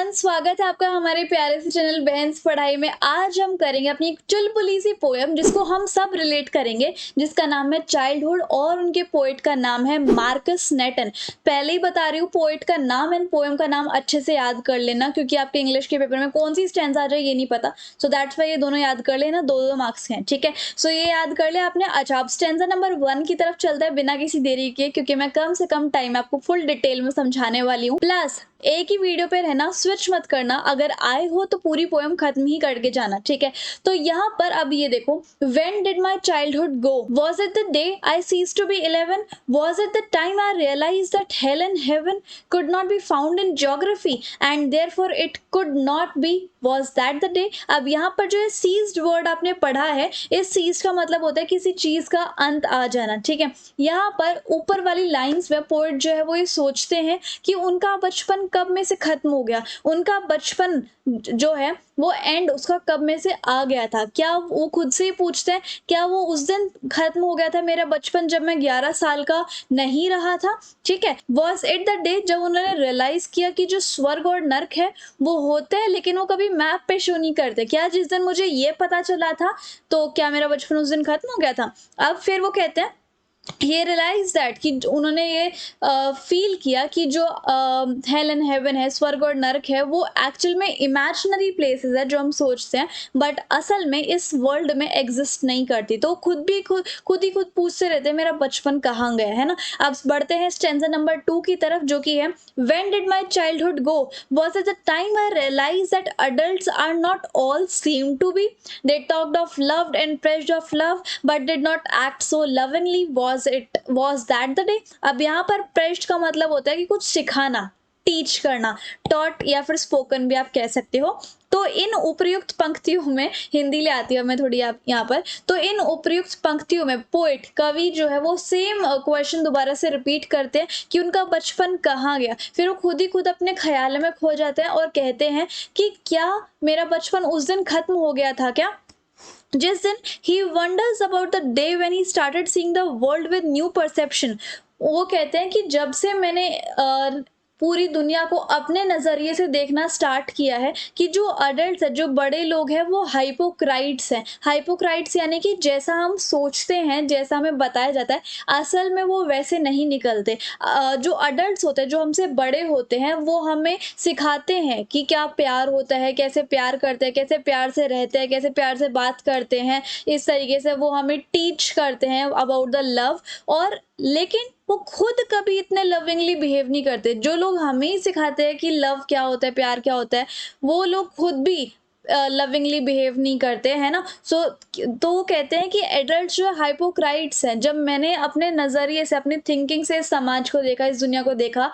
Everyone, स्वागत है आपका हमारे प्यारे से चैनल बहन्स पढ़ाई में। आज हम करेंगे अपनी एक चुलबुली सी पोयम जिसको हम सब रिलेट करेंगे, जिसका नाम है चाइल्डहुड और उनके पोएट का नाम है मार्कस नेटन। पहले ही बता रही हूँ, पोएट का नाम एंड पोएम का नाम अच्छे से याद कर लेना, क्योंकि आपके इंग्लिश के पेपर में कौन सी स्टैंजा आ जाए ये नहीं पता। सो दैट्स वाई ये दोनों याद कर लेना, दो मार्क्स हैं, ठीक है। सो ये याद कर ले आपने। अच्छा, अब स्टैंजा नंबर 1 की तरफ चलता है बिना किसी देरी के, क्योंकि मैं कम से कम टाइम आपको फुल डिटेल में समझाने वाली हूँ। प्लस एक ही वीडियो पे रहना, स्विच मत करना। अगर आए हो तो पूरी पोएम खत्म ही करके जाना, ठीक है। तो यहाँ पर अब ये देखो, When did my childhood go? Was it the day I ceased to be 11? Was it the time I realized that hell and heaven could not be found in geography and therefore it could not be? Was that the day? अब यहाँ पर जो है seized word आपने पढ़ा है, इस seized का मतलब होता है किसी चीज का अंत आ जाना, ठीक है। यहाँ पर ऊपर वाली लाइंस में पोएट जो है वो ये सोचते हैं कि उनका बचपन कब में से खत्म हो गया, उनका बचपन जो है वो एंड उसका कब में से आ गया था। क्या वो खुद से ही पूछते हैं, क्या वो उस दिन खत्म हो गया था मेरा बचपन जब मैं 11 साल का नहीं रहा था, ठीक है। वॉज इट द डे जब उन्होंने रियलाइज किया कि जो स्वर्ग और नर्क है वो होते हैं लेकिन वो कभी मैप पे शो नहीं करते। क्या जिस दिन मुझे ये पता चला था तो क्या मेरा बचपन उस दिन खत्म हो गया था। अब फिर वो कहते हैं ये रियलाइज दैट कि उन्होंने ये फील किया कि जो हेल एंड हेवन है, स्वर्ग और नरक है, वो एक्चुअल में इमेजिनरी प्लेसेस है जो हम सोचते हैं, बट असल में इस वर्ल्ड में एग्जिस्ट नहीं करती। तो खुद ही खुद पूछते रहते हैं मेरा बचपन कहाँ गया, है ना। अब बढ़ते हैं स्टैंजा नंबर 2 की तरफ, जो कि है When did my childhood go? Was it the time I realized that adults are not all seem to be? They talked of love and preached of love but did not act so lovingly. Was that the day? अब यहाँ पर pressed का मतलब होता है कि कुछ सिखाना, टीच करना, टॉट या फिर स्पोकन भी आप कह सकते हो। तो इन उपयुक्त पंक्तियों में, हिंदी ले आती है मैं थोड़ी आप यहाँ पर, तो इन उपयुक्त पंक्तियों में पोएट कवि जो है वो सेम क्वेश्चन दोबारा से रिपीट करते हैं कि उनका बचपन कहाँ गया। फिर वो खुद अपने ख्याल में खो जाते हैं और कहते हैं कि क्या मेरा बचपन उस दिन खत्म हो गया था क्या, जिस दिन he wonders about the day when he started seeing the world with new perception। वो कहते हैं कि जब से मैंने पूरी दुनिया को अपने नज़रिए से देखना स्टार्ट किया है कि जो अडल्ट है, जो बड़े लोग हैं, वो हाइपोक्राइट्स हैं। हाइपोक्राइट्स यानी कि जैसा हम सोचते हैं, जैसा हमें बताया जाता है, असल में वो वैसे नहीं निकलते। जो अडल्ट्स होते हैं, जो हमसे बड़े होते हैं, वो हमें सिखाते हैं कि क्या प्यार होता है, कैसे प्यार करते हैं, कैसे प्यार से रहते हैं, कैसे प्यार से बात करते हैं। इस तरीके से वो हमें टीच करते हैं अबाउट द लव। और लेकिन वो खुद कभी इतने लविंगली बिहेव नहीं करते। जो लोग हमें ही सिखाते हैं कि लव क्या होता है, प्यार क्या होता है, वो लोग खुद भी लविंगली बिहेव नहीं करते, है ना। तो वो कहते हैं कि एडल्ट्स जो हाइपोक्राइट्स हैं। जब मैंने अपने नज़रिए से, अपनी थिंकिंग से इस समाज को देखा, इस दुनिया को देखा,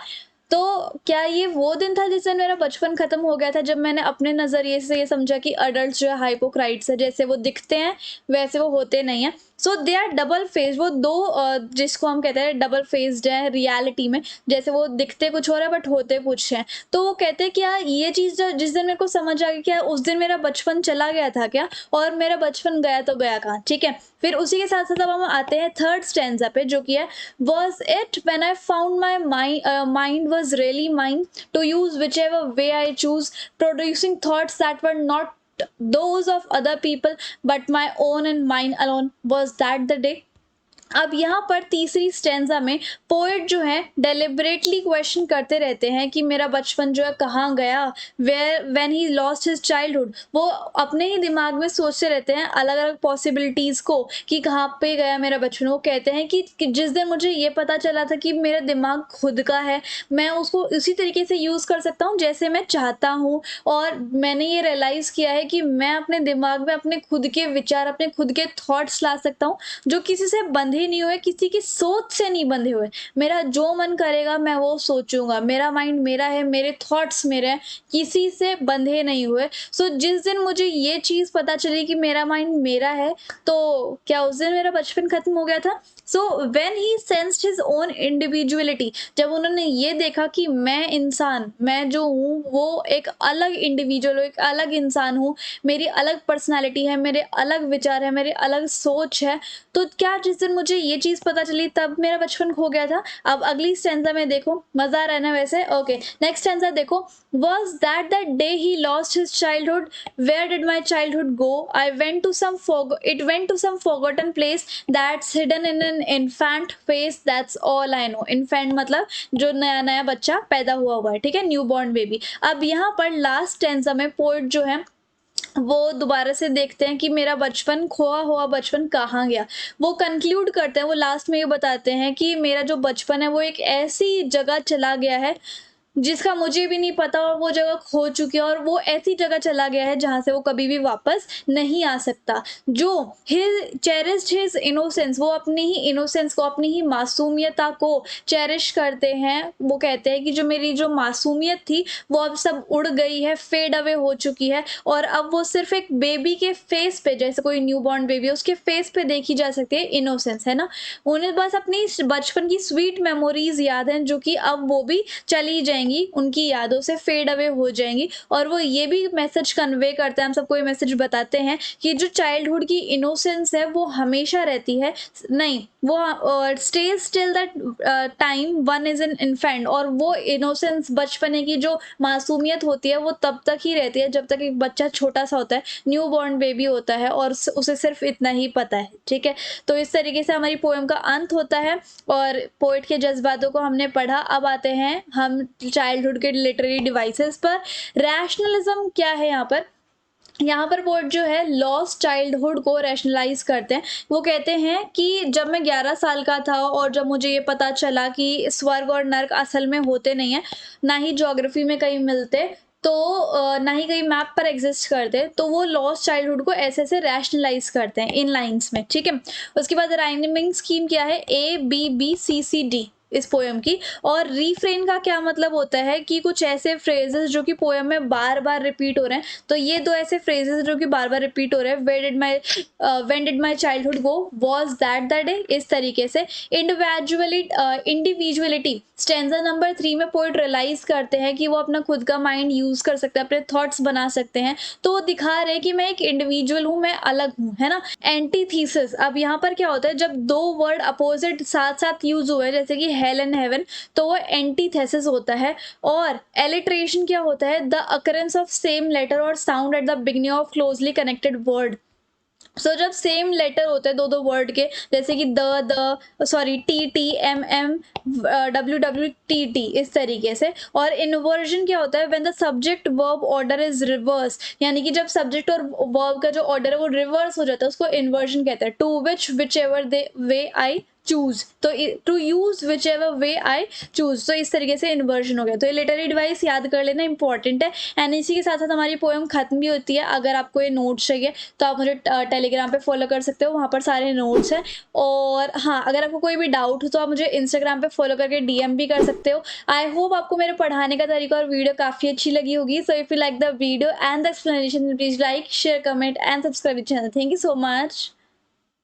तो क्या ये वो दिन था जिस दिन मेरा बचपन खत्म हो गया था, जब मैंने अपने नज़रिए से ये समझा कि अडल्ट्स जो है हाइपोक्राइट्स है, जैसे वो दिखते हैं वैसे वो होते नहीं हैं। सो दे आर डबल फेस। वो दो जिसको हम कहते हैं डबल फेस्ड है रियलिटी में, जैसे वो दिखते कुछ और है बट होते कुछ है। तो वो कहते हैं क्या ये चीज़ जिस दिन मेरे को समझ आ गई, क्या उस दिन मेरा बचपन चला गया था क्या, और मेरा बचपन गया तो गया कहाँ, ठीक है। फिर उसी के साथ साथ अब हम आते हैं थर्ड स्टैंजा पे, जो कि है Was it when I found my mind was really mine to use whichever way I choose, producing thoughts that were not those of other people but my own and mine alone? Was that the day? अब यहाँ पर तीसरी stanza में poet जो है deliberately question करते रहते हैं कि मेरा बचपन जो है कहाँ गया, when he lost his childhood. वो अपने ही दिमाग में सोचते रहते हैं अलग अलग पॉसिबिलिटीज़ को कि कहाँ पे गया मेरा बचपन। वो कहते हैं कि जिस दिन मुझे ये पता चला था कि मेरा दिमाग खुद का है, मैं उसको उसी तरीके से यूज़ कर सकता हूँ जैसे मैं चाहता हूँ, और मैंने ये रियलाइज़ किया है कि मैं अपने दिमाग में अपने खुद के विचार, अपने खुद के थॉट्स ला सकता हूँ, जो किसी से बंधे नहीं हुए, किसी की सोच से नहीं बंधे हुए। मेरा जो मन करेगा मैं वो सोचूंगा, मेरा माइंड मेरा है, मेरे थॉट्स मेरे हैं, किसी से बंधे नहीं हुए। सो जिस दिन मुझे ये चीज़ पता चली कि मेरा माइंड मेरा है, तो क्या उस दिन मेरा बचपन खत्म हो गया था। So when he sensed his own individuality, जब उन्होंने ये देखा कि मैं इंसान, मैं जो हूँ वो एक अलग इंडिविजुअल हूँ, एक अलग इंसान हूँ, मेरी अलग पर्सनालिटी है, मेरे अलग विचार है, मेरी अलग सोच है, तो क्या जिस दिन मुझे मुझे ये चीज़ पता चली तब मेरा बचपन खो गया था। अब अगली स्टैन्ज़ा में देखो, मज़ा आ रहा है ना वैसे? ओके, नेक्स्ट स्टैन्ज़ा देखो, "Was that the day he lost his childhood? Where did my childhood go? It went to some forgotten place that's hidden in an infant face, that's all I know." Infant मतलब जो नया-नया बच्चा पैदा हुआ है, ठीक है? Newborn baby. अब यहाँ पर लास्ट स्टैन्ज़ा में पोएट जो है वो दोबारा से देखते हैं कि मेरा बचपन, खोया हुआ बचपन कहाँ गया। वो कंक्लूड करते हैं, वो लास्ट में ये बताते हैं कि मेरा जो बचपन है वो एक ऐसी जगह चला गया है जिसका मुझे भी नहीं पता, और वो जगह खो चुकी है, और वो ऐसी जगह चला गया है जहाँ से वो कभी भी वापस नहीं आ सकता। जो चेरिश्ड हिज इनोसेंस, वो अपनी ही इनोसेंस को, अपनी ही मासूमियता को चेरिश करते हैं। वो कहते हैं कि जो मेरी जो मासूमियत थी वो अब सब उड़ गई है, फेड अवे हो चुकी है, और अब वो सिर्फ एक बेबी के फेस पे, जैसे कोई न्यूबॉर्न बेबी है उसके फेस पे देखी जा सकती है इनोसेंस, है ना? उन्हें बस अपनी बचपन की स्वीट मेमोरीज याद हैं जो कि अब वो भी चली जाएँगी, उनकी यादों से फेड अवे हो जाएँगी, और वो ये भी मैसेज कन्वे करते हैं, हम सबको ये मैसेज बताते हैं कि जो चाइल्डहुड की इनोसेंस है वो हमेशा रहती है। नहीं, वो stage till that time one is an infant, और वो इनोसेंस, बचपने की जो मासूमियत होती है वो तब तक ही रहती है जब तक एक बच्चा छोटा-सा होता है, न्यूबॉर्न बेबी होता है, और उसे सिर्फ इतना ही पता है, ठीक है? तो इस तरीके से हमारी पोएम का अंत होता है, और पोएट के जज़्बातों को हमने पढ़ा। अब आते हैं हम चाइल्डहुड के लिटरेरी डिवाइसेस पर। रैशनलिज़्म क्या है यहाँ पर? यहाँ पर पोएट जो है लॉस्ट चाइल्डहुड को रैशनलाइज़ करते हैं। वो कहते हैं कि जब मैं 11 साल का था और जब मुझे ये पता चला कि स्वर्ग और नर्क असल में होते नहीं हैं, ना ही ज्योग्राफी में कहीं मिलते, तो ना ही कहीं मैप पर एग्ज़िस्ट करते, तो वो लॉस्ट चाइल्डहुड को ऐसे-ऐसे रैशनलाइज़ करते हैं इन लाइन्स में, ठीक है? उसके बाद राइमिंग स्कीम क्या है? A, B, B, C, C, D इस पोएम की। और रिफ्रेन का क्या मतलब होता है कि कुछ ऐसे फ्रेजेस जो कि पोएम में बार-बार रिपीट हो रहे हैं। तो ये 2 ऐसे फ्रेजेस जो कि बार-बार रिपीट हो रहे हैं, when did my childhood go, was that the day, इस तरीके से। इंडिविजुअलिटी स्टैन्ज़ा नंबर 3 में पोएट रियलाइज़ करते हैं कि वो अपना खुद का माइंड यूज़ कर सकते हैं, अपने थॉट्स बना सकते हैं। तो वो दिखा रहे हैं कि मैं एक इंडिविजुअल हूँ, मैं अलग हूँ, है ना? एंटीथीसिस, अब यहाँ पर क्या होता है जब 2 वर्ड अपोजिट साथ-साथ यूज़ हुए, जैसे कि हेल एंड हेवन, तो वो एंटीथेसिस होता है। और एलिट्रेशन क्या होता है? The occurrence of same letter और sound at the beginning of closely connected word. जब सेम लेटर होते हैं 2-2 वर्ड के, जैसे कि T T, M M, W W, T T, इस तरीके से। और इन्वर्जन क्या होता है? When the subject verb order is reverse, यानी कि जब सब्जेक्ट और वर्ब का जो ऑर्डर है वो रिवर्स हो जाता है, उसको इन्वर्जन कहते हैं। To whichever they way I choose, तो to use whichever way I choose, तो इस तरीके से इन्वर्जन हो गया। तो ये लिटरेरी डिवाइस याद कर लेना इंपॉर्टेंट है। एंड इसी के साथ साथ हमारी पोएम खत्म भी होती है। अगर आपको ये नोट्स चाहिए तो आप मुझे टेलीग्राम पे फॉलो कर सकते हो, वहाँ पर सारे नोट्स हैं। और हाँ, अगर आपको कोई भी डाउट हो तो आप मुझे इंस्टाग्राम पे फॉलो करके डीएम भी कर सकते हो। आई होप आपको मेरे पढ़ाने का तरीका और वीडियो काफ़ी अच्छी लगी होगी। So if you like the video and the explanation, please like, share, comment and subscribe channel. Thank you so much.